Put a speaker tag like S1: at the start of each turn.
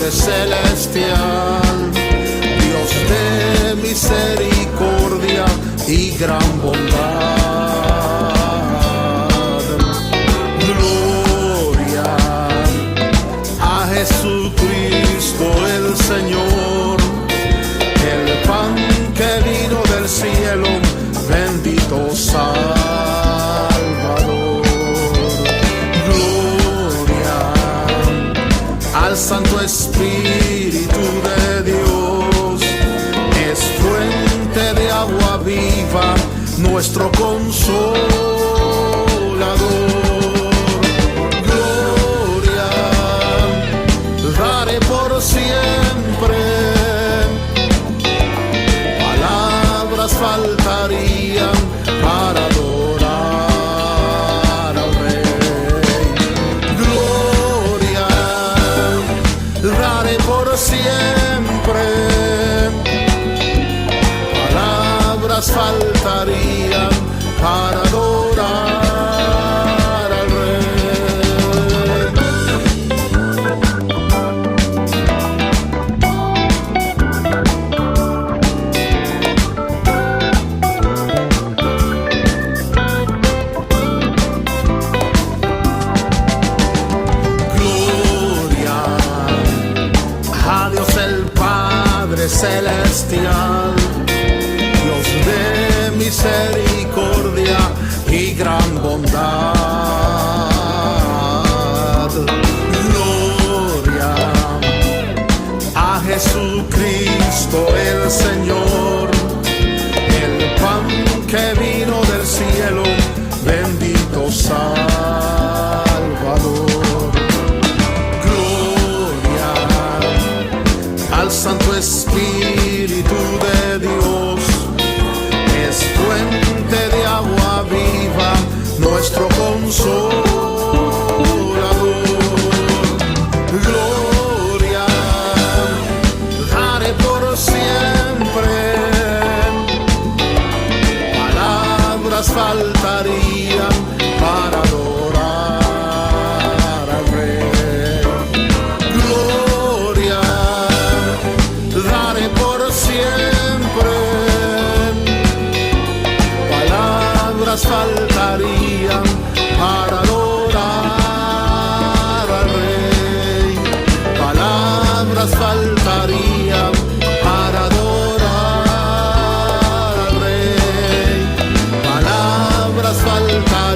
S1: Padre celestial, Dios de misericordia y gran bondad. Gloria a Jesucristo el Señor, el pan que vino del cielo, bendito Salvador. Gloria al Santo Espíritu de Dios, es fuente de agua viva, nuestro consolador. Gloria daré por siempre, palabras faltarían para adorar al Rey. Gloria daré por siempre, palabras faltarían para adorar al Rey. Gloria a Dios el Padre celestial, Dios de misericordia y gran bondad. Gloria a Jesucristo el Señor, el pan que vino del cielo, bendito Salvador. Gloria al Santo Espíritu de Dios, es fuente de agua viva, nuestro consolador. Gloria daré por siempre, palabras faltarían para adorar al Rey. Gloria daré por siempre, palabras faltarían para adorar al Rey. Palabras faltarían para adorar al Rey. Palabras faltarían